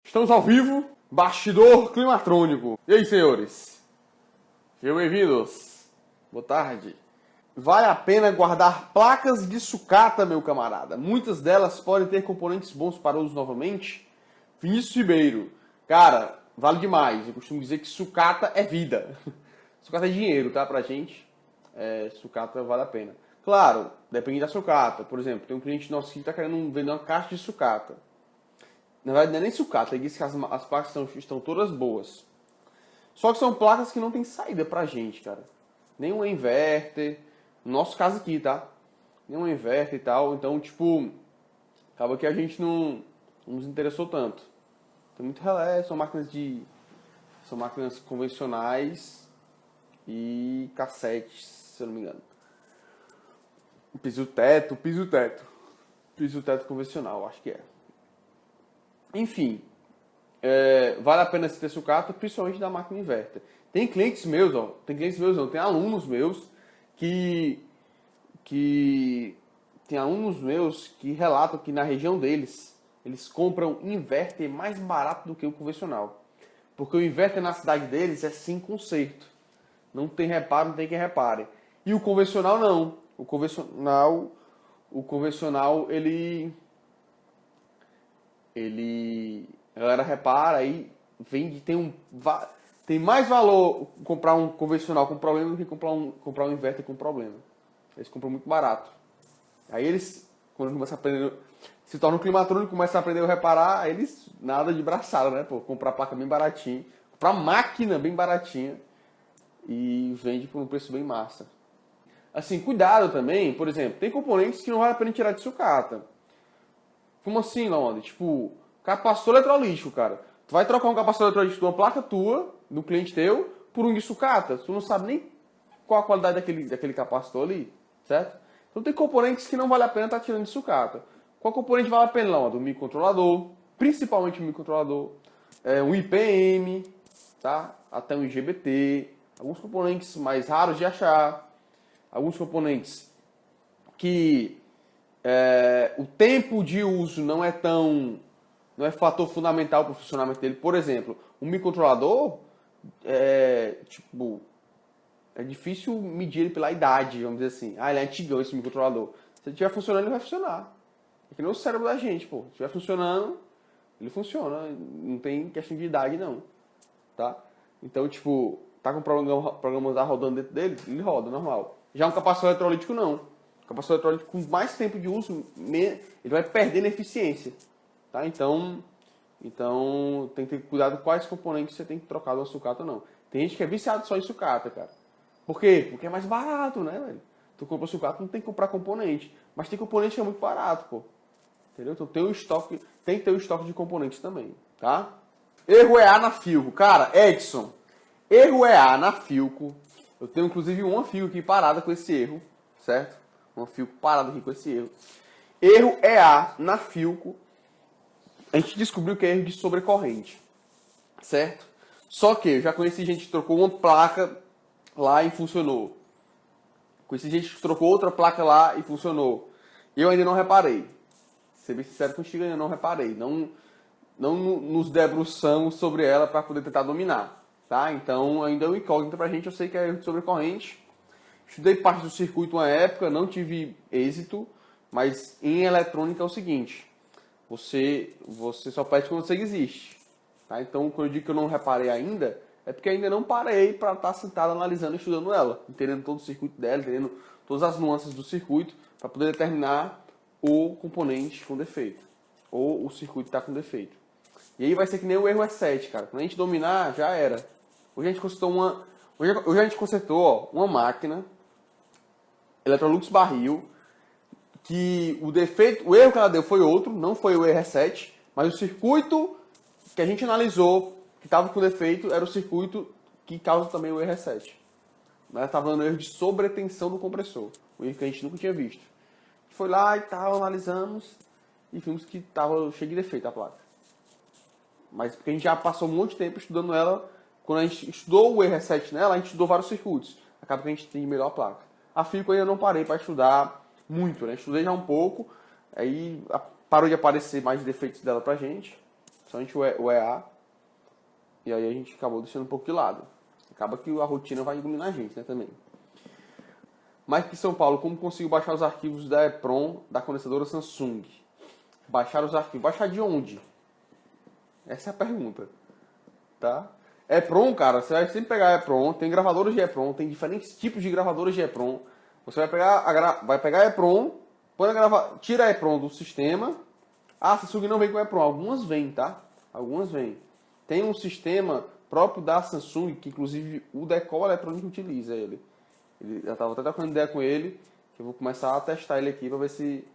Estamos ao vivo, bastidor climatrônico. E aí, senhores? Sejam bem-vindos. Boa tarde. Vale a pena guardar placas de sucata, meu camarada. Muitas delas podem ter componentes bons para uso novamente. Vinícius Ribeiro. Cara, vale demais. Eu costumo dizer que sucata é vida. Sucata é dinheiro, tá? Pra gente. Sucata vale a pena. Claro, depende da sucata. Por exemplo, tem um cliente nosso que está querendo vender uma caixa de sucata. Na verdade, não é nem sucata, ele disse que as placas estão todas boas. Só que são placas que não tem saída pra gente, cara. Nenhum inverter, no nosso caso aqui, tá? Nenhum inverter e tal, então, tipo, acaba que a gente não nos interessou tanto. Tem muito relé, são máquinas convencionais e cassetes, se eu não me engano. Piso teto convencional, acho que é. Enfim, vale a pena se ter sucata, principalmente da máquina inverter. Tem alunos meus que relatam que na região deles, eles compram inverter mais barato do que o convencional. Porque o inverter na cidade deles é sem conserto. Não tem reparo, não tem quem repare. E o convencional não. O convencional a galera repara aí, vende, tem mais valor comprar um convencional com problema do que comprar um inverter com problema. Eles compram muito barato. Aí eles, quando começam a aprender, se tornam climatrônico, começam a aprender a reparar, aí eles nada de braçada, né? Pô, comprar placa bem baratinha, comprar máquina bem baratinha e vende por um preço bem massa. Assim, cuidado também, por exemplo, tem componentes que não vale a pena tirar de sucata. Como assim, Laonde? Tipo, capacitor eletrolítico, cara. Tu vai trocar um capacitor eletrolítico de uma placa tua, do cliente teu, por um de sucata. Tu não sabe nem qual a qualidade daquele capacitor ali, certo? Então tem componentes que não vale a pena estar tirando de sucata. Qual componente vale a pena, Laonde? O microcontrolador, principalmente o microcontrolador, um IPM, tá? Até um IGBT, alguns componentes mais raros de achar, alguns componentes que o tempo de uso não é fator fundamental para o funcionamento dele. Por exemplo, um microcontrolador é difícil medir ele pela idade, vamos dizer assim. Ele é antigão esse microcontrolador. Se ele estiver funcionando, ele vai funcionar. É que nem o cérebro da gente, pô. Se estiver funcionando, ele funciona. Não tem questão de idade, não. Tá? Então, tipo, tá com o programa rodando dentro dele, ele roda, normal. Já um capacitor eletrolítico, não. O capacitor eletrolítico, com mais tempo de uso, ele vai perdendo eficiência. Tá? Então tem que ter cuidado quais componentes você tem que trocar de uma sucata ou não. Tem gente que é viciado só em sucata, cara. Por quê? Porque é mais barato, né, velho? Tu compra sucata, não tem que comprar componente. Mas tem componente que é muito barato, pô. Entendeu? Então tem que ter o estoque de componentes também, tá? Erro EA na Filco. Cara, Edson, erro EA na Filco. Eu tenho inclusive uma Filco aqui parada com esse erro, certo? Uma Filco parada aqui com esse erro. Erro EA na Filco. A gente descobriu que é erro de sobrecorrente, certo? Só que eu já conheci gente que trocou uma placa lá e funcionou. Conheci gente que trocou outra placa lá e funcionou. Eu ainda não reparei. Ser bem sincero contigo, ainda não reparei. Não nos debruçamos sobre ela para poder tentar dominar. Tá? Então ainda é uma incógnita pra gente. Eu sei que é erro de sobrecorrente. Estudei parte do circuito uma época, não tive êxito. Mas em eletrônica é o seguinte. Você só perde quando você existe. Tá? Então, quando eu digo que eu não reparei ainda, é porque ainda não parei para estar sentado analisando e estudando ela, entendendo todo o circuito dela, entendendo todas as nuances do circuito, para poder determinar o componente com defeito, ou o circuito está com defeito. E aí vai ser que nem o erro E7, cara. Quando a gente dominar, já era. Hoje a gente consertou uma máquina, Electrolux Barril, que o erro que ela deu foi outro, não foi o erro E7, mas o circuito que a gente analisou, que estava com defeito, era o circuito que causa também o erro E7. Ela estava dando erro de sobretensão do compressor, um erro que a gente nunca tinha visto. Foi lá e tal, analisamos e vimos que estava cheio de defeito a placa. Mas porque a gente já passou um monte de tempo estudando ela, quando a gente estudou o erro E7 nela, a gente estudou vários circuitos. Acaba que a gente tem melhor a placa. A Filco eu ainda não parei para estudar muito, né? Estudei já um pouco, aí parou de aparecer mais defeitos dela pra gente. somente o EA. E aí a gente acabou deixando um pouco de lado. Acaba que a rotina vai engolindo a gente, né, também. Mas aqui em São Paulo, como consigo baixar os arquivos da EPROM da condensadora Samsung? Baixar os arquivos. Baixar de onde? Essa é a pergunta. Tá? EPROM, cara, você vai sempre pegar a EPROM, tem gravadores de EPROM, tem diferentes tipos de gravadores de EPROM. Você vai pegar a EPROM, tira a EPROM do sistema. Ah, a Samsung não vem com EPROM. Algumas vêm, tá? Algumas vêm. Tem um sistema próprio da Samsung, que inclusive o Decol Eletrônico utiliza ele. Eu estava até trocando ideia com ele, que eu vou começar a testar ele aqui para ver se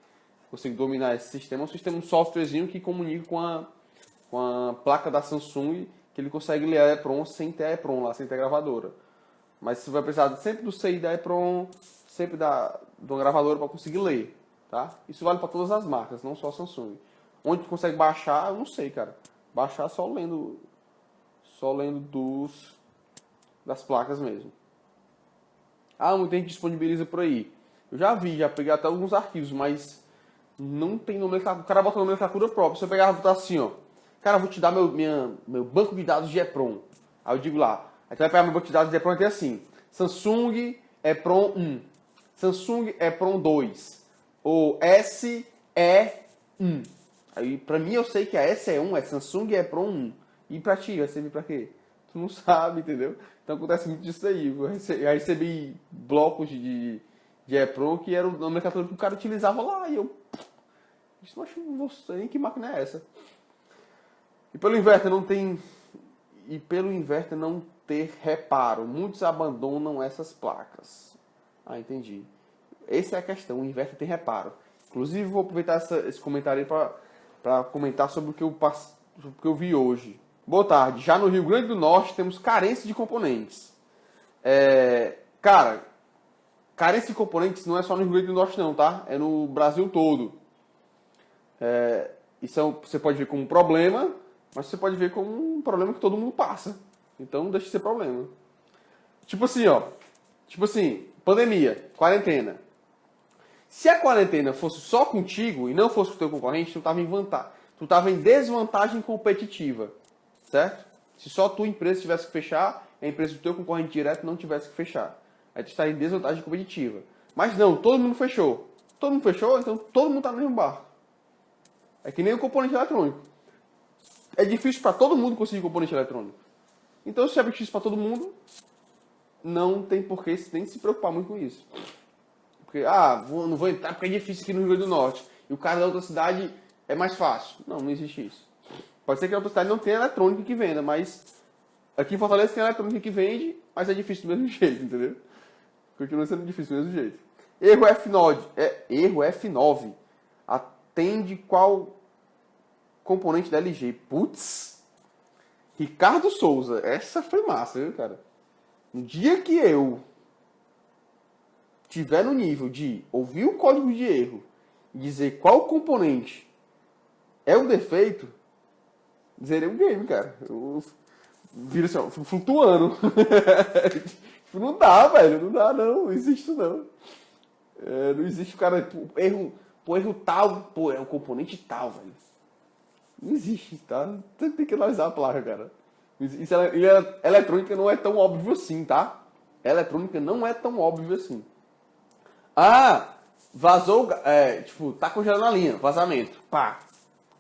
consigo dominar esse sistema. Um softwarezinho que comunica com a placa da Samsung, que ele consegue ler a EPROM sem ter a EPROM lá, sem ter a gravadora. Mas você vai precisar sempre do CI da EPROM, sempre de uma gravadora para conseguir ler, tá? Isso vale para todas as marcas, não só a Samsung. Onde tu consegue baixar, eu não sei, cara. Baixar só lendo das placas mesmo. Ah, muita gente disponibiliza por aí. Eu já peguei até alguns arquivos, mas não tem nomenclatura. O cara bota nomenclatura própria. Se eu pegar e botar assim, ó. Cara, eu vou te dar meu banco de dados de EPROM. Aí eu digo lá. Aí tu vai pegar meu banco de dados de EPROM e tem assim. Samsung EPROM 1. Samsung EPROM 2. Ou SE1. Aí pra mim eu sei que a SE1 é Samsung EPROM 1. E pra ti, vai servir pra quê? Tu não sabe, entendeu? Então acontece muito disso aí. Eu recebi blocos de EPROM que era o nomenclatura que o cara utilizava lá. E eu... Isso não acho que não sei nem que máquina é essa. E pelo inverter não ter reparo, muitos abandonam essas placas. Ah, entendi. Essa é a questão, o inverter tem reparo. Inclusive vou aproveitar esse comentário aí para comentar sobre o que eu vi hoje. Boa tarde. Já no Rio Grande do Norte temos carência de componentes. Cara, carência de componentes não é só no Rio Grande do Norte não, tá? É no Brasil todo. Isso você pode ver como um problema, mas você pode ver como um problema que todo mundo passa. Então deixa de ser problema. Tipo assim, pandemia, quarentena. Se a quarentena fosse só contigo e não fosse com o teu concorrente, tu estava em desvantagem competitiva. Certo? Se só tua empresa tivesse que fechar, a empresa do teu concorrente direto não tivesse que fechar. Aí tu está em desvantagem competitiva. Mas não, todo mundo fechou. Todo mundo fechou, então todo mundo está no mesmo barco. É que nem o componente eletrônico. É difícil para todo mundo conseguir componente eletrônico. Então se é difícil para todo mundo, não tem por que nem se preocupar muito com isso. Porque, não vou entrar porque é difícil aqui no Rio Grande do Norte. E o cara da outra cidade é mais fácil. Não existe isso. Pode ser que a outra cidade não tenha eletrônica que venda, mas aqui em Fortaleza tem eletrônica que vende, mas é difícil do mesmo jeito, entendeu? Continua sendo difícil do mesmo jeito. Erro F9. Atende qual componente da LG? Putz! Ricardo Souza. Essa foi massa, viu, cara? No dia que eu tiver no nível de ouvir o código de erro e dizer qual componente é o defeito, zerei o game, cara. Eu viro assim, ó, flutuando. Não dá, velho. Não dá, não. Não existe isso, não. Não existe o cara... erro tal... é o componente tal, velho. Não existe, tá? Tem que analisar a placa, cara. Eletrônica não é tão óbvio assim, tá? Eletrônica não é tão óbvio assim. Vazou... tá congelando a linha. Vazamento. Pá.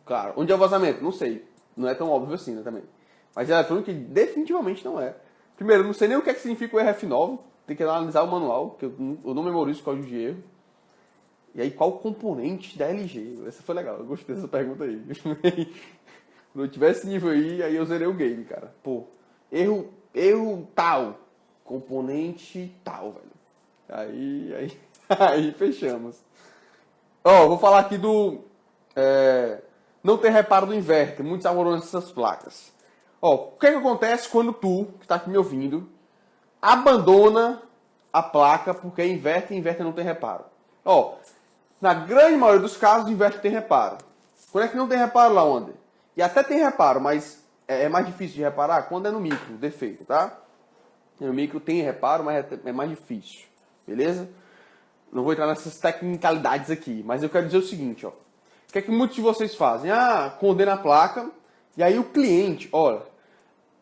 Claro. Onde é o vazamento? Não sei. Não é tão óbvio assim, né, também. Mas eletrônica definitivamente não é. Primeiro, eu não sei nem o que é que significa o RF9. Tem que analisar o manual, que eu não memorizo o código de erro. E aí, qual componente da LG? Essa foi legal, eu gostei dessa pergunta aí. Quando eu tiver esse nível aí eu zerei o game, cara. Pô, erro tal. Componente tal, velho. Aí fechamos. Vou falar aqui do... não ter reparo do inverter. Muitos abandonam essas placas. O que acontece quando tu, que está aqui me ouvindo, abandona a placa porque inverter não tem reparo? Na grande maioria dos casos, o inverter tem reparo. Quando é que não tem reparo lá onde? E até tem reparo, mas é mais difícil de reparar quando é no micro, defeito, tá? No micro tem reparo, mas é mais difícil. Beleza? Não vou entrar nessas tecnicalidades aqui, mas eu quero dizer o seguinte, O que é que muitos de vocês fazem? Condena a placa E aí o cliente, olha,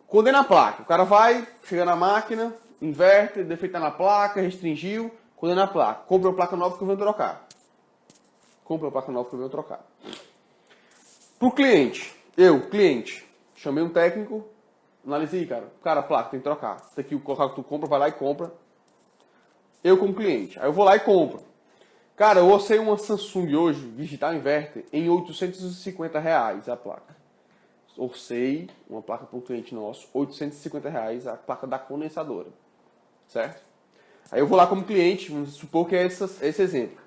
condena a placa. O cara vai, chega na máquina, inverte, defeito tá na placa, restringiu, condena a placa. Compra a placa nova que eu venho trocar. Compra a placa nova que eu venho trocar. Pro cliente, cliente, chamei um técnico, analisei, cara, a placa tem que trocar. Isso aqui, o local que tu compra, vai lá e compra. Eu como cliente. Aí eu vou lá e compro. Cara, eu orcei uma Samsung hoje, Digital Inverter, em R$ 850 a placa. Orcei uma placa para um cliente nosso, R$ 850 a placa da condensadora. Certo? Aí eu vou lá como cliente, vamos supor que é esse exemplo.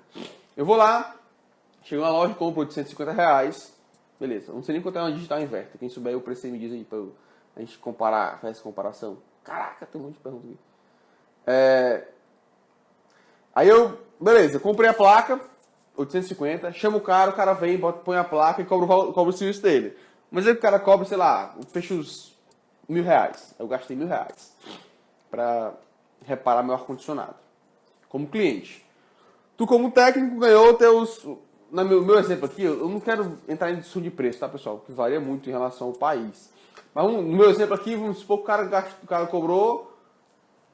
Eu vou lá, chego na loja, compro R$ 850. Beleza, não sei nem quanto é uma Digital Inverter. Quem souber o preço aí me diz aí pra a gente comparar, fazer essa comparação. Caraca, tem um monte de perguntas aqui. Aí beleza, comprei a placa, 850, chamo o cara vem, põe a placa e cobra o serviço dele. Mas aí o cara cobra, sei lá, fecha os R$ 1.000. Eu gastei R$ 1.000 para reparar meu ar-condicionado. Como cliente. Tu como técnico ganhou teus... No meu exemplo aqui, eu não quero entrar em discussão de preço, tá, pessoal? Que varia muito em relação ao país. Mas no meu exemplo aqui, vamos supor que o cara cobrou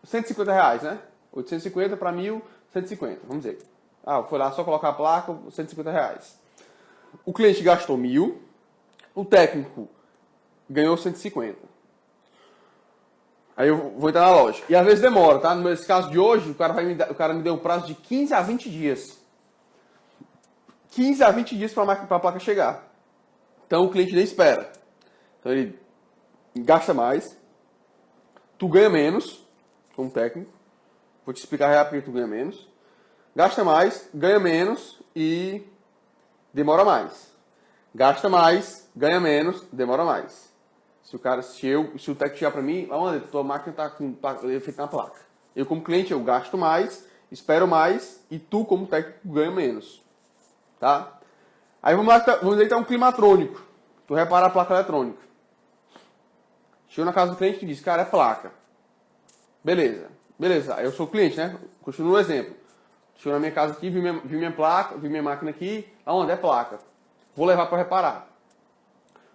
R$ 150, né? 850 para 1.000, 150, vamos dizer. Foi lá só colocar a placa, R$ 150. O cliente gastou 1.000, o técnico ganhou 150. Aí eu vou entrar na loja. E às vezes demora, tá? Nesse caso de hoje, o cara me deu um prazo de 15 a 20 dias. 15 a 20 dias para a placa chegar. Então o cliente nem espera. Então ele gasta mais, tu ganha menos, como técnico. Vou te explicar rápido porque tu ganha menos. Gasta mais, ganha menos e demora mais. Gasta mais, ganha menos, demora mais. Se o técnico chegar para mim, André, tua máquina está com defeito na placa. Eu como cliente, eu gasto mais, espero mais e tu como técnico ganha menos. Tá? Aí vamos dizer que tá um climatrônico. Tu repara a placa eletrônica. Chegou na casa do cliente e diz, cara, é placa. Beleza. Aí eu sou o cliente, né? Continuo o exemplo. Chegou na minha casa aqui, vi minha placa, vi minha máquina aqui. Aonde? É placa. Vou levar para reparar.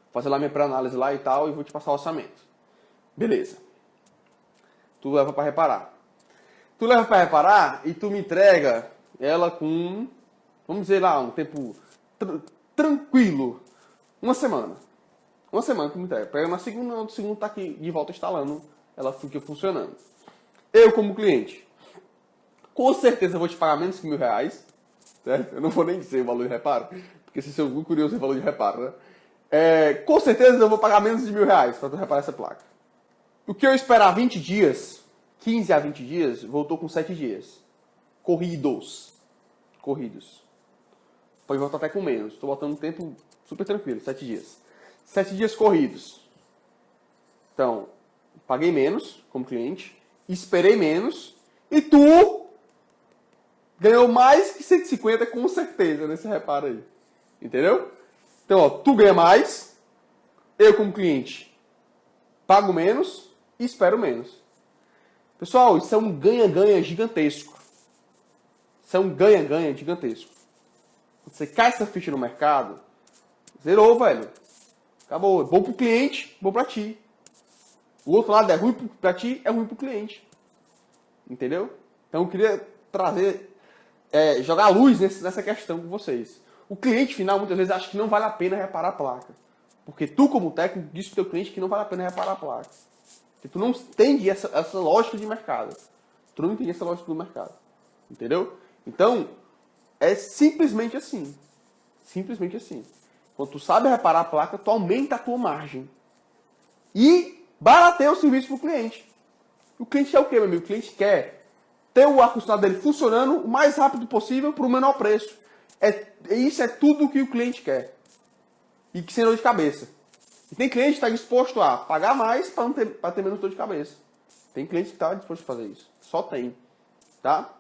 Vou fazer lá minha pré-análise lá e tal e vou te passar o orçamento. Beleza. Tu leva para reparar. Tu leva para reparar e tu me entrega ela com, vamos dizer lá, um tempo tranquilo. Uma semana. Uma semana que me entrega. Pega na segunda, no segundo tá aqui de volta instalando. Ela fica funcionando. Eu como cliente, com certeza eu vou te pagar menos que R$ 1.000. Certo? Eu não vou nem dizer o valor de reparo. Porque se eu sou curioso em valor de reparo, né? Com certeza eu vou pagar menos de R$ 1.000 para tu reparar essa placa. O que eu esperar 20 dias, 15 a 20 dias, voltou com 7 dias. Corridos. Pode voltar até com menos. Estou botando um tempo super tranquilo, 7 dias. 7 dias corridos. Então, paguei menos como cliente, esperei menos e tu ganhou mais que 150 com certeza nesse reparo aí. Entendeu? Então, ó, tu ganha mais, eu como cliente pago menos e espero menos. Pessoal, isso é um ganha-ganha gigantesco. Isso é um ganha-ganha gigantesco. Você cai essa ficha no mercado, zerou, velho. Acabou. É bom pro cliente, bom pra ti. O outro lado é ruim pra ti, é ruim pro cliente. Entendeu? Então eu queria trazer, jogar luz nessa questão com vocês. O cliente final muitas vezes acha que não vale a pena reparar a placa. Porque tu, como técnico, diz pro teu cliente que não vale a pena reparar a placa. Porque tu não entende essa lógica de mercado. Tu não entende essa lógica do mercado. Entendeu? Então, é simplesmente assim. Simplesmente assim. Quando tu sabe reparar a placa, tu aumenta a tua margem. E barateia o serviço pro cliente. O cliente quer o quê, meu amigo? O cliente quer ter o ar-condicionado dele funcionando o mais rápido possível por um menor preço. Isso é tudo o que o cliente quer. E que sem dor de cabeça. E tem cliente que está disposto a pagar mais para ter menos dor de cabeça. Tem cliente que está disposto a fazer isso. Só tem. Tá?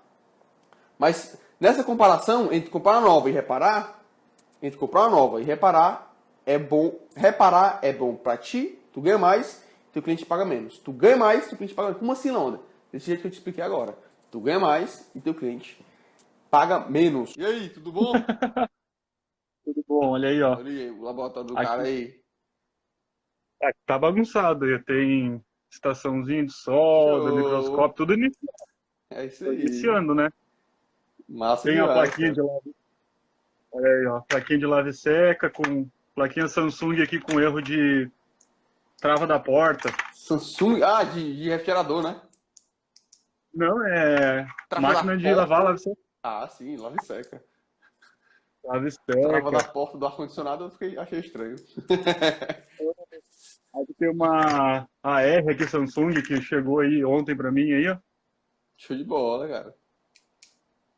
Mas nessa comparação, entre comprar uma nova e reparar, entre comprar uma nova e reparar é bom para ti, tu ganha mais, teu cliente paga menos. Tu ganha mais, teu cliente paga menos. Como assim, Londa? Desse jeito que eu te expliquei agora. Tu ganha mais e teu cliente paga menos. E aí, tudo bom? Tudo bom, olha aí, ó. Olha aí, o laboratório do cara Aqui, aí. Tá bagunçado. Tem estaçãozinha de solda, Show! microscópio, tudo É isso aí. iniciando, né? Massa Tem a demais, plaquinha de cara. lave, aí, ó, plaquinha de lave seca, com plaquinha Samsung aqui com erro de trava da porta. Samsung. Ah, de refrigerador, né? Não, é Trava da máquina de lavar, porta. lave seca. Ah, sim, lave seca. Lave Trava da seca. porta do ar-condicionado, achei estranho. Aí tem uma AR aqui, Samsung, que chegou aí ontem pra mim aí, ó. Show de bola, cara.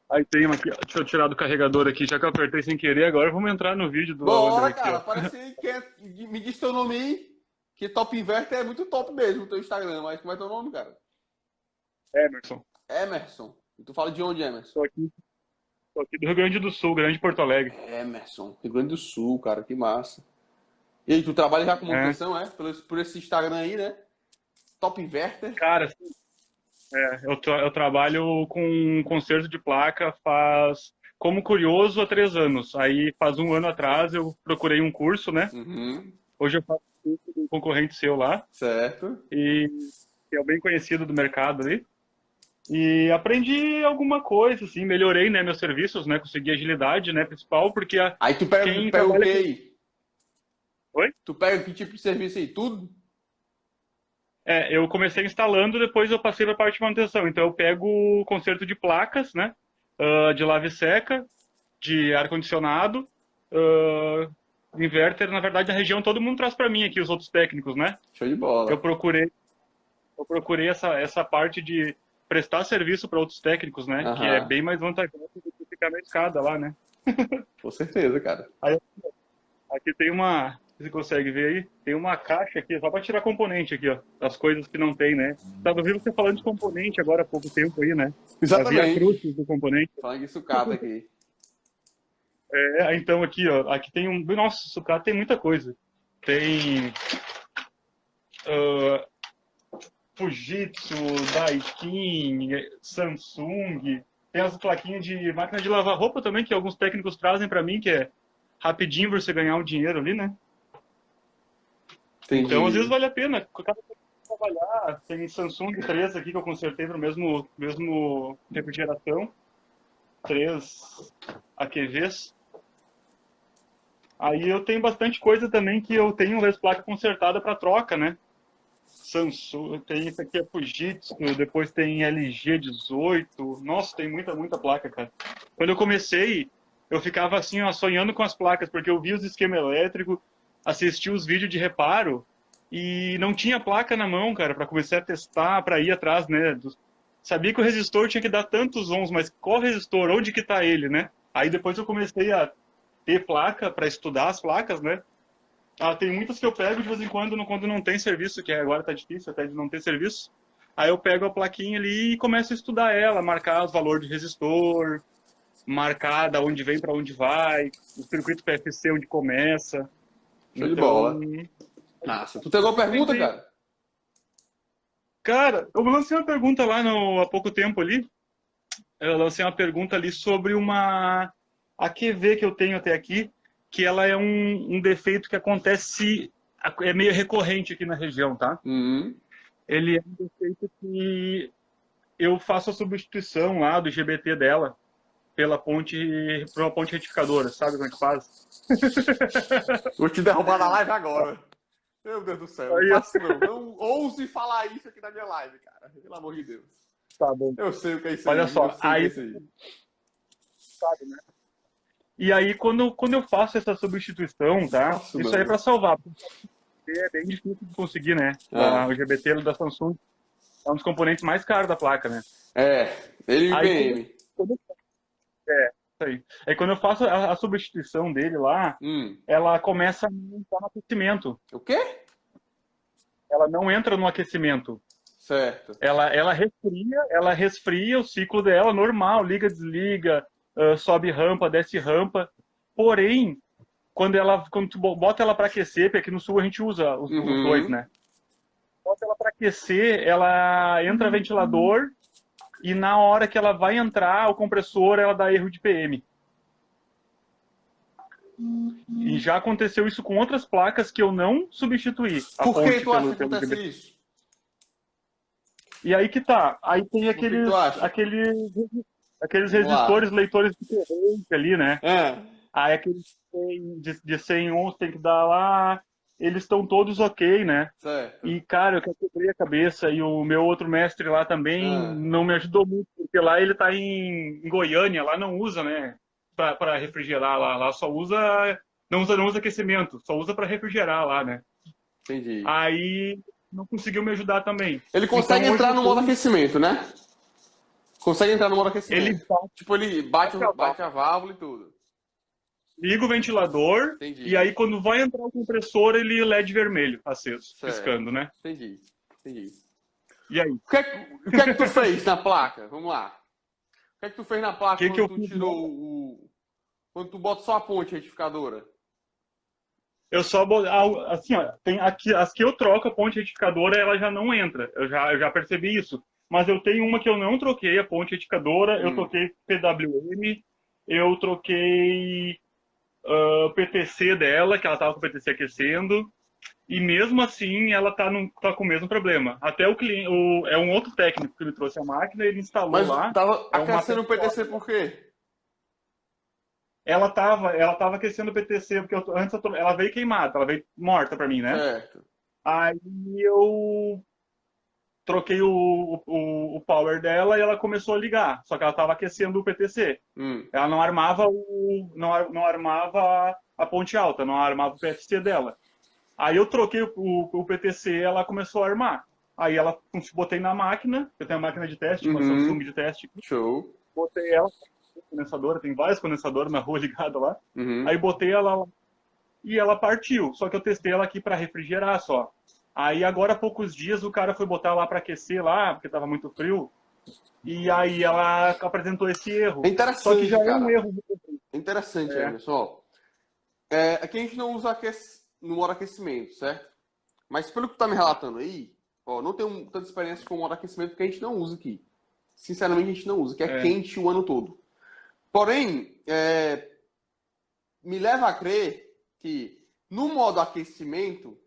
Aí tem uma aqui, ó. Deixa eu tirar do carregador aqui, já que eu apertei sem querer. Agora vamos entrar no vídeo do Bora, André aqui, cara. ó. Parece aí que é. Me diz teu nome aí. Que Top Inverter é muito top mesmo, o teu Instagram. Mas como é teu nome, cara? Emerson. Emerson. E tu fala de onde, Emerson? Tô aqui, tô aqui do Rio Grande do Sul, Grande Porto Alegre. Emerson, Rio Grande do Sul, cara. Que massa. E aí, tu trabalha já com É, manutenção, é? Por esse Instagram aí, né? Top Inverter. cara, eu trabalho com conserto de placa faz, como curioso, há 3 anos. Aí faz um ano atrás eu procurei um curso, né? Uhum. Hoje eu faço curso de um concorrente seu lá, Certo. e que é bem conhecido do mercado ali. E aprendi alguma coisa, assim, melhorei, né, meus serviços, né, consegui agilidade, né, principal, porque Aí tu quem pega o que trabalha com... aí? Oi? Tu pega que tipo de serviço aí? Tudo? Eu comecei instalando, depois eu passei para a parte de manutenção. Então eu pego o conserto de placas, né, de lave seca, de ar-condicionado, ah, inverter, na verdade, na região todo mundo traz para mim aqui, os outros técnicos, né. Show de Eu bola. procurei, eu procurei essa parte de prestar serviço para outros técnicos, né, que é Aham. bem mais vantajoso do que ficar na escada lá, né. Com certeza, cara. Aí aqui tem uma, você consegue ver aí? Tem uma caixa aqui, só para tirar componente aqui, ó, das coisas que não tem, né. Tava vendo você falando de componente agora há pouco tempo aí, né. Havia Exatamente. cruzes do componente. Falando de sucata aqui. Então aqui, ó, aqui tem um, nossa, sucata tem muita coisa. Tem ah, Fujitsu, Daikin, Samsung, tem as plaquinhas de máquina de lavar roupa também, que alguns técnicos trazem para mim, que é rapidinho você ganhar um dinheiro ali, né. Então, às vezes Entendi. vale a pena. Cada vez que trabalhar, tem Samsung 3 aqui que eu consertei para o mesmo refrigeração, 3 AQVs. Aí eu tenho bastante coisa também que eu tenho as placas consertada para troca, né? Samsung, tem isso aqui é Fujitsu, depois tem LG 18. Nossa, tem muita placa, cara. Quando eu comecei, eu ficava assim, ó, sonhando com as placas, porque eu via os esquemas elétricos, assistia os vídeos de reparo e não tinha placa na mão, cara, para começar a testar, para ir atrás, né? Sabia que o resistor tinha que dar tantos ohms, mas qual resistor? Onde que tá ele, né? Aí depois eu comecei a ter placa para estudar as placas, né? Tem muitas que eu pego de vez em quando, quando não tem serviço, que agora tá difícil até de não ter serviço. Aí eu pego a plaquinha ali e começo a estudar ela, marcar os valores de resistor, marcar da onde vem para onde vai, o circuito PFC onde começa. Show de Então, bola. Massa. Tu tem alguma pergunta, aprendi. cara? Cara, eu lancei uma pergunta lá há pouco tempo ali. Eu lancei uma pergunta ali sobre uma AQV que eu tenho até aqui, que ela é um defeito que acontece, é meio recorrente aqui na região, tá? Uhum. Ele é um defeito que eu faço a substituição lá do GBT dela pela por uma ponte retificadora, sabe como é que faz? Vou te derrubar da live agora. Meu Deus do céu, não Aí, faço não. Não ouse falar isso aqui na minha live, cara. Pelo amor de Deus. tá bom. Eu sei o que é isso Olha aí. Eu só, sei o que é aí, isso aí. sabe, né? E aí quando eu faço essa substituição, Não tá? faço Isso aí é não. para salvar, porque é bem difícil de conseguir, né? Ah, O GBT da Samsung é um dos componentes mais caros da placa, né? é, ele Aí IPM. isso aí. Aí quando eu faço a substituição dele lá, Hum. ela começa a não entrar no aquecimento. O quê? Ela não entra no aquecimento. Certo. Ela resfria o ciclo dela normal, liga, desliga, sobe rampa, desce rampa. Porém, quando tu bota ela para aquecer, porque aqui no sul a gente usa os dois, Uhum. né? Bota ela para aquecer, ela entra ventilador e na hora que ela vai entrar, o compressor ela dá erro de PM. E já aconteceu isso com outras placas que eu não substituí a Por que ponte tu acha que pelo acontece GBT. isso? E aí que tá. Aí tem Por que que tu acha? aqueles Vamos lá. resistores leitores de corrente ali, né? Ah, Aí aqueles de 100 ohms tem que dar lá. Eles estão todos ok, né? certo. E, cara, eu quebrei a cabeça e o meu outro mestre lá também Ah, não me ajudou muito, porque lá ele tá em Goiânia, lá não usa, né, para refrigerar lá só usa, não usa aquecimento, só usa para refrigerar lá, né? entendi. Aí não conseguiu me ajudar também. Ele consegue Então hoje entrar eu no tô, modo aquecimento, né? Consegue entrar no modo ele aquecimento. bate Tipo, ele bate, a válvula, bate a válvula e tudo. liga o ventilador e Entendi. aí quando vai entrar o compressor, ele LED vermelho aceso, Certo. piscando, né? Entendi. Entendi. E aí, O que é que tu fez na placa? Vamos lá. O que é que tu fez na o placa que que quando eu tu fiz? tirou o. Quando tu bota só a ponte retificadora? Eu só assim, ó, tem aqui as que eu troco a ponte retificadora, ela já não entra. Eu já percebi isso. Mas eu tenho uma que eu não troquei a ponte retificadora, eu Hum, troquei PWM, eu troquei PTC dela, que ela tava com o PTC aquecendo, e mesmo assim ela tá com o mesmo problema. Até o cliente, é um outro técnico que me trouxe a máquina, ele instalou Mas lá, tava é uma aquecendo o PTO. PTC por quê? Ela tava aquecendo o PTC, porque antes ela veio queimada, ela veio morta pra mim, né? Certo. Aí eu troquei o power dela e ela começou a ligar. Só que ela estava aquecendo o PTC. Hum, Ela não armava não armava a ponte alta, não armava o PFC dela. Aí eu troquei o PTC, ela começou a armar. Aí ela botei na máquina, eu tenho uma máquina de teste, uma Samsung uhum, de teste, show. botei ela condensadora, tem vários condensadores na rua ligada lá. Uhum. Aí botei ela lá e ela partiu. Só que eu testei ela aqui para refrigerar só. Aí agora há poucos dias o cara foi botar lá para aquecer lá, porque estava muito frio, e aí ela apresentou esse É erro. Só que já interessante, é um cara. erro. É interessante, É, Emerson. Ó, aqui a gente não usa no modo aquecimento, certo? Mas pelo que tu tá me relatando aí, ó, não tenho tanta experiência com o modo aquecimento porque a gente não usa aqui. Sinceramente, a gente não usa, que é é, quente o ano todo. Porém, me leva a crer que no modo aquecimento,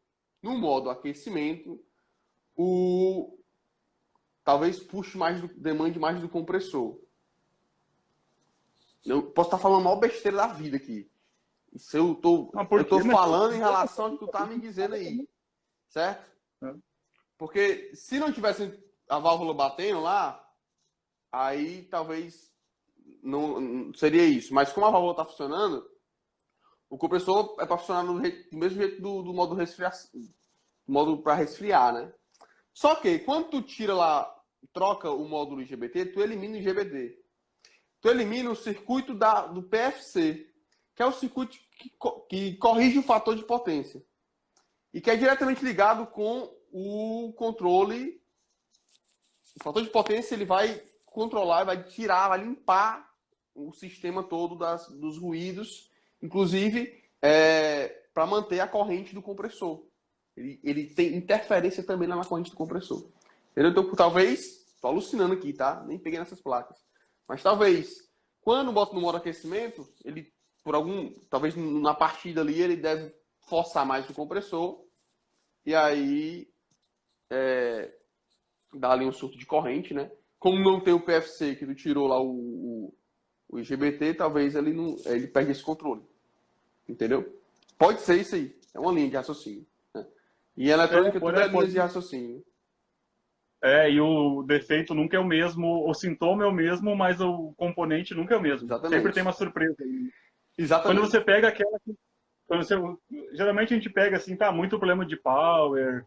o talvez puxe mais demande mais do compressor. Eu posso estar falando a maior besteira da vida aqui. Isso eu tô, mas eu por tô quê? Mas falando em relação ao que tu tá me dizendo aí, certo? Porque se não tivesse a válvula batendo lá, aí talvez não seria isso. Mas como a válvula está funcionando, o compressor é para funcionar do mesmo jeito do modo resfriar, do modo para resfriar, né? Só que quando tu tira lá, troca o módulo IGBT, tu elimina o IGBT. Tu elimina o circuito do PFC, que é o circuito que corrige o fator de potência. E que é diretamente ligado com o controle. O fator de potência ele vai controlar, vai tirar, vai limpar o sistema todo dos ruídos, inclusive para manter a corrente do compressor. Ele tem interferência também lá na corrente do compressor. Entendeu? Então, talvez, estou alucinando aqui, tá? Nem peguei nessas placas. Mas talvez, quando bota no modo aquecimento, ele, talvez na partida ali, ele deve forçar mais o compressor e aí dá ali um surto de corrente, né? Como não tem o PFC que tu tirou lá o IGBT, talvez ele perde esse controle. Entendeu? Pode ser isso aí. É uma linha de raciocínio. Né? E a eletrônica tudo é linhas de raciocínio. E o defeito nunca é o mesmo, o sintoma é o mesmo, mas o componente nunca é o mesmo. Sempre tem Exatamente. uma surpresa. Quando Exatamente. você pega aquela quando você, geralmente a gente pega assim, tá, muito problema de power,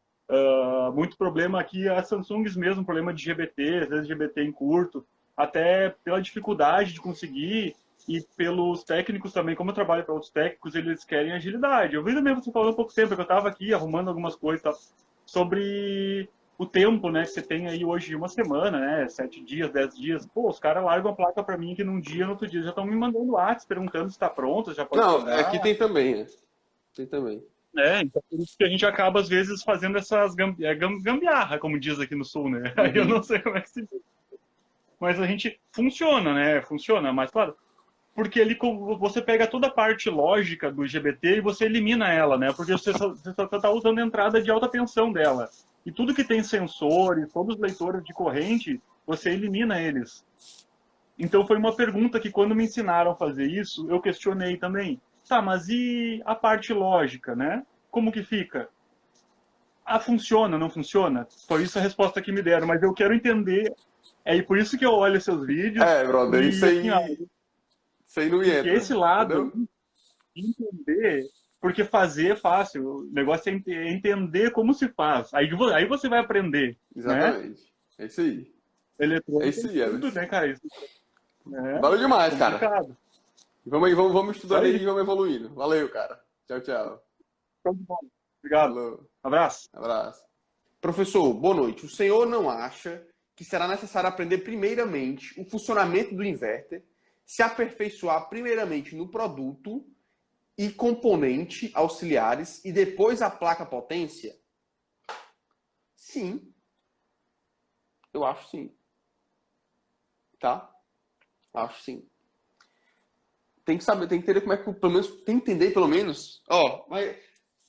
muito problema aqui, a Samsung mesmo, problema de GBT, às vezes GBT em curto, até pela dificuldade de conseguir e pelos técnicos também, como eu trabalho para outros técnicos, eles querem agilidade. Eu vi também você falando há pouco tempo, que eu estava aqui arrumando algumas coisas, tá, sobre o tempo, né, que você tem aí hoje uma semana, né, 7 dias, 10 dias. Pô, os caras largam a placa para mim que num dia, no outro dia já estão me mandando WhatsApp perguntando se está pronto, se já pode Não, pegar. aqui tem também, né? Tem também. Então por isso que a gente acaba, às vezes, fazendo essas gambiarra, como diz aqui no Sul, né? Aí eu Uhum. não sei como é que se diz. Mas a gente funciona, né? Funciona, mas claro, porque você pega toda a parte lógica do GBT e você elimina ela, né? Porque você só está usando a entrada de alta tensão dela. E tudo que tem sensores, todos os leitores de corrente, você elimina eles. Então foi uma pergunta que quando me ensinaram a fazer isso, eu questionei também. Tá, mas e a parte lógica, né? Como que fica? Ah, funciona, não funciona? Foi isso a resposta que me deram, mas eu quero entender. É por isso que eu olho seus vídeos Brother, e assim, ó, isso aí não me porque entra, esse lado, entendeu? entender, porque fazer é fácil, o negócio é entender como se faz. Aí você vai aprender, né? Exatamente. É isso aí. É Eletrônica é isso aí, tudo, Everson. né, cara? Isso é Valeu demais, cara. complicado. Vamos aí, vamos Isso estudando aí aí. e vamos evoluindo. Valeu, cara. Tchau, tchau. Show de bola. Obrigado. Falou. Abraço. Abraço. Professor, boa noite. O senhor não acha que será necessário aprender primeiramente o funcionamento do inverter, se aperfeiçoar primeiramente no produto e componente auxiliares e depois a placa potência? Sim. Eu acho sim. Tá? Acho sim. Tem que saber, tem que entender como é que, pelo menos, tem que entender pelo menos. Mas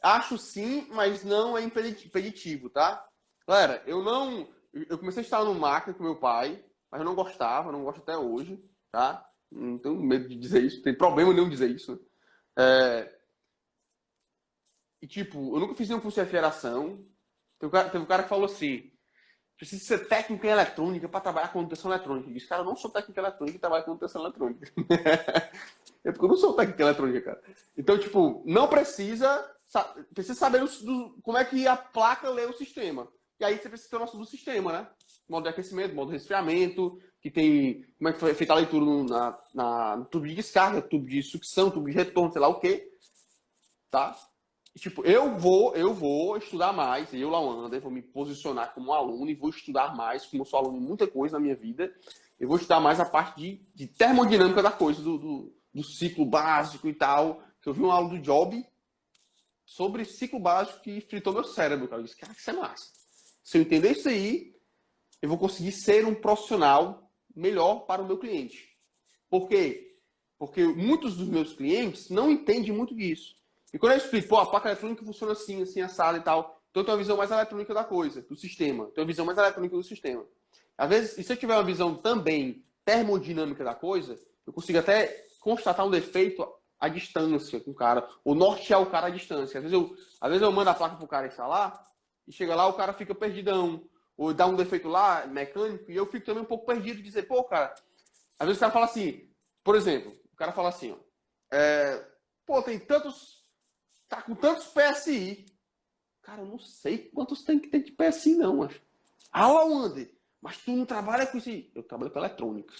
acho sim, mas não é impeditivo, tá? Galera, eu comecei a instalar no máquina com meu pai, mas eu não gostava, não gosto até hoje, tá? Não tenho medo de dizer isso, não tem problema nenhum dizer isso. Né? E tipo, eu nunca fiz nenhum curso de refrigeração. Teve um cara que falou assim: precisa ser técnico em eletrônica para trabalhar com manutenção eletrônica. Eu disse, cara, eu não sou técnico em eletrônica e trabalho com manutenção eletrônica. É porque eu não sou técnico em eletrônica, cara. Então, tipo, não precisa saber como é que a placa lê o sistema. E aí você precisa ter noção do sistema, né? Modo de aquecimento, modo de resfriamento, que tem como é que foi feita a leitura no tubo de descarga, tubo de sucção, tubo de retorno, sei lá o quê. Tá? E, tipo, eu vou estudar mais, eu, Lawander, vou me posicionar como aluno e vou estudar mais, como eu sou aluno de muita coisa na minha vida, eu vou estudar mais a parte de termodinâmica da coisa, do ciclo básico e tal, que eu vi uma aula do Job sobre ciclo básico que fritou meu cérebro, cara. Eu disse, cara, isso é massa. Se eu entender isso aí, eu vou conseguir ser um profissional melhor para o meu cliente. Por quê? Porque muitos dos meus clientes não entendem muito disso. E quando eu explico, pô, a placa eletrônica funciona assim, assim, assada e tal, então eu tenho uma visão mais eletrônica da coisa, do sistema. Tenho uma visão mais eletrônica do sistema. Às vezes, e se eu tiver uma visão também termodinâmica da coisa, eu consigo até constatar um defeito à distância com o cara, ou nortear o cara à distância. Às vezes eu mando a placa pro cara instalar, e chega lá, o cara fica perdidão, ou dá um defeito lá, mecânico, e eu fico também um pouco perdido de dizer, pô, cara, às vezes o cara fala assim, por exemplo, o cara fala assim, ó, pô, tá com tantos PSI. Cara, eu não sei quantos tem que ter de PSI, não, acho. Ah, Lawander, mas tu não trabalha com isso aí? Eu trabalho com eletrônica.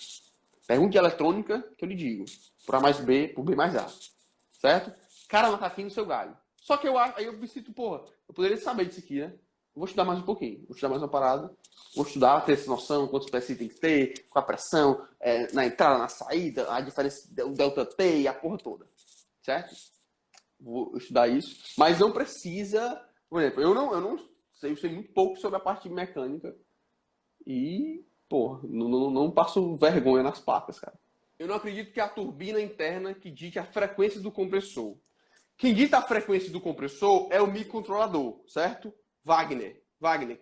Pergunta de eletrônica que eu lhe digo. Por A mais B, por B mais A. Certo? Cara, não tá aqui no seu galho. Só que aí eu me sinto, porra, eu poderia saber disso aqui, né? Eu vou estudar mais um pouquinho. Vou estudar mais uma parada. Vou estudar, ter essa noção, quantos PSI tem que ter, com a pressão, na entrada, na saída, a diferença, o delta T e a porra toda. Certo? Vou estudar isso. Mas não precisa... Por exemplo, eu não sei, eu sei muito pouco sobre a parte de mecânica. E, pô, não passo vergonha nas placas, cara. Eu não acredito que a turbina interna que dite a frequência do compressor. Quem dita a frequência do compressor é o microcontrolador, certo? Wagner,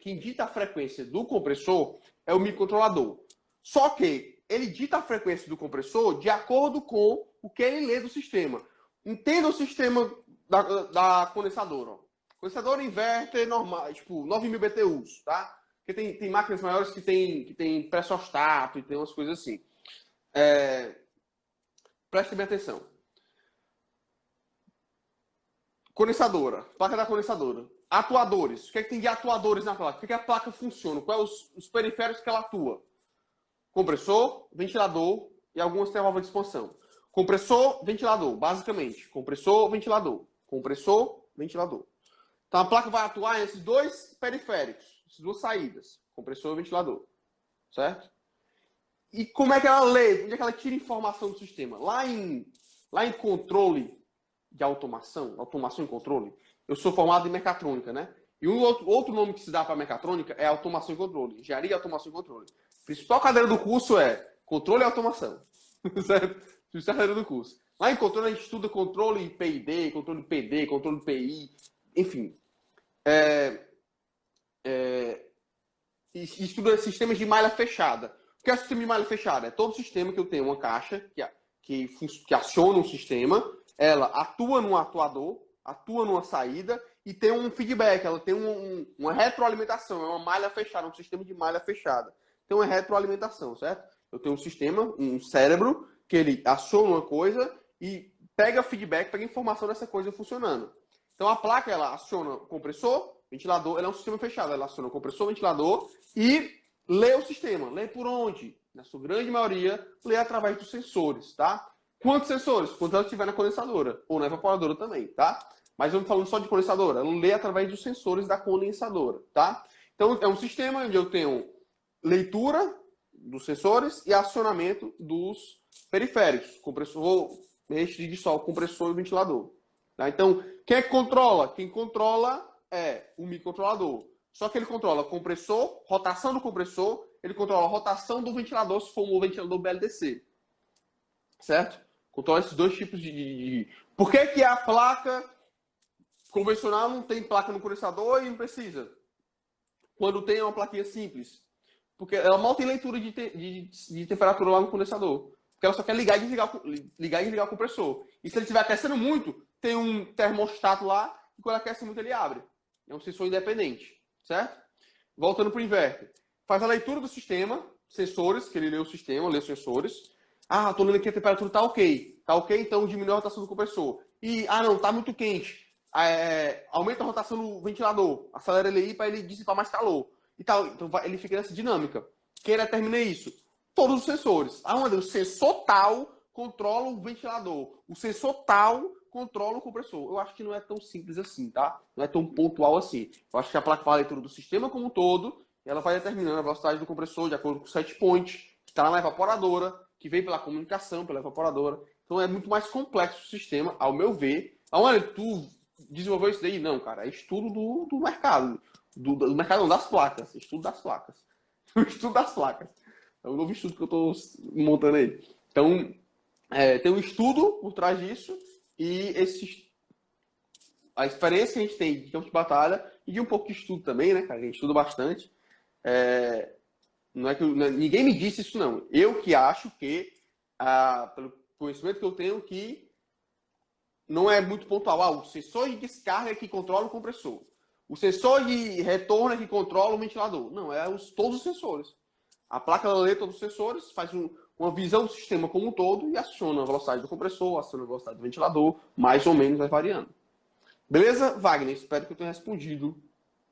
quem dita a frequência do compressor é o microcontrolador. Só que ele dita a frequência do compressor de acordo com o que ele lê do sistema. Entenda o sistema da condensadora. Condensador inverter normal, tipo 9.000 BTUs, tá? Porque tem máquinas maiores que tem pressostato e tem umas coisas assim. Preste bem atenção. Condensadora, placa da condensadora. Atuadores. O que é que tem de atuadores na placa? O que é que a placa funciona? Quais os periféricos que ela atua? Compressor, ventilador e algumas têm válvula de expansão. Compressor, ventilador, basicamente. Compressor, ventilador. Compressor, ventilador. Então a placa vai atuar nesses dois periféricos, essas duas saídas. Compressor e ventilador. Certo? E como é que ela lê? Onde é que ela tira informação do sistema? Lá em controle de automação e controle, eu sou formado em mecatrônica, né? E um outro nome que se dá para mecatrônica é automação e controle. Engenharia, automação e controle. A principal cadeira do curso é controle e automação. Certo? Se você está saindo do curso. Lá em controle, a gente estuda controle PID, controle PD, controle PI, enfim. E estuda sistemas de malha fechada. O que é o sistema de malha fechada? É todo sistema que eu tenho uma caixa que aciona um sistema, ela atua num atuador, atua numa saída e tem um feedback, ela tem uma retroalimentação, é uma malha fechada, um sistema de malha fechada. Tem uma retroalimentação, certo? Eu tenho um sistema, um cérebro, que ele aciona uma coisa e pega feedback, pega informação dessa coisa funcionando. Então a placa, ela aciona compressor, ventilador, ela é um sistema fechado, ela aciona compressor, ventilador e lê o sistema. Lê por onde? Na sua grande maioria, lê através dos sensores, tá? Quantos sensores? Quantos ela tiver na condensadora, ou na evaporadora também, tá? Mas eu não falando só de condensadora, ela lê através dos sensores da condensadora, tá? Então é um sistema onde eu tenho leitura dos sensores e acionamento dos periféricos, compressor, rede de sol, compressor e ventilador. Tá? Então, quem é que controla? Quem controla é o microcontrolador. Só que ele controla compressor, rotação do compressor, ele controla a rotação do ventilador, se for um ventilador BLDC. Certo? Controla esses dois tipos de... Por que a placa convencional não tem placa no condensador e não precisa? Quando tem uma plaquinha simples. Porque ela mal tem leitura de temperatura lá no condensador. Porque ela só quer ligar e desligar o compressor. E se ele estiver aquecendo muito, tem um termostato lá, e quando aquece muito ele abre. É um sensor independente, certo? Voltando para o inverter. Faz a leitura do sistema, sensores, que ele lê o sistema, lê os sensores. Ah, estou lendo aqui a temperatura está ok. Está ok, então diminui a rotação do compressor. E, não, está muito quente. Aumenta a rotação do ventilador. Acelera ele aí para ele dissipar mais calor. E tal. Então ele fica nessa dinâmica. Quem determina isso? Todos os sensores. O sensor tal controla o ventilador. O sensor tal controla o compressor. Eu acho que não é tão simples assim, tá? Não é tão pontual assim. Eu acho que a placa faz a leitura do sistema como um todo e ela vai determinando a velocidade do compressor de acordo com o set point, que está na evaporadora, que vem pela comunicação, pela evaporadora. Então é muito mais complexo o sistema, ao meu ver. Olha, tu desenvolveu isso daí? Não, cara. É estudo do mercado. Do mercado não, das placas. Estudo das placas. O estudo das placas. É um novo estudo que eu estou montando aí. Então, tem um estudo por trás disso e a experiência que a gente tem de campo de batalha e de um pouco de estudo também, né, cara? A gente estuda bastante. Ninguém me disse isso, não. Eu que acho que, pelo conhecimento que eu tenho, que não é muito pontual. O sensor de descarga é que controla o compressor. O sensor de retorno é que controla o ventilador. Não, todos os sensores. A placa ela lê todos os sensores, faz uma visão do sistema como um todo e aciona a velocidade do compressor, aciona a velocidade do ventilador, mais ou menos vai variando. Beleza, Wagner? Espero que eu tenha respondido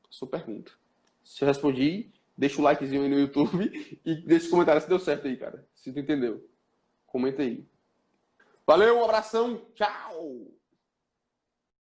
a sua pergunta. Se eu respondi, deixa o likezinho aí no YouTube e deixa os comentários se deu certo aí, cara. Se tu entendeu. Comenta aí. Valeu, um abração, tchau!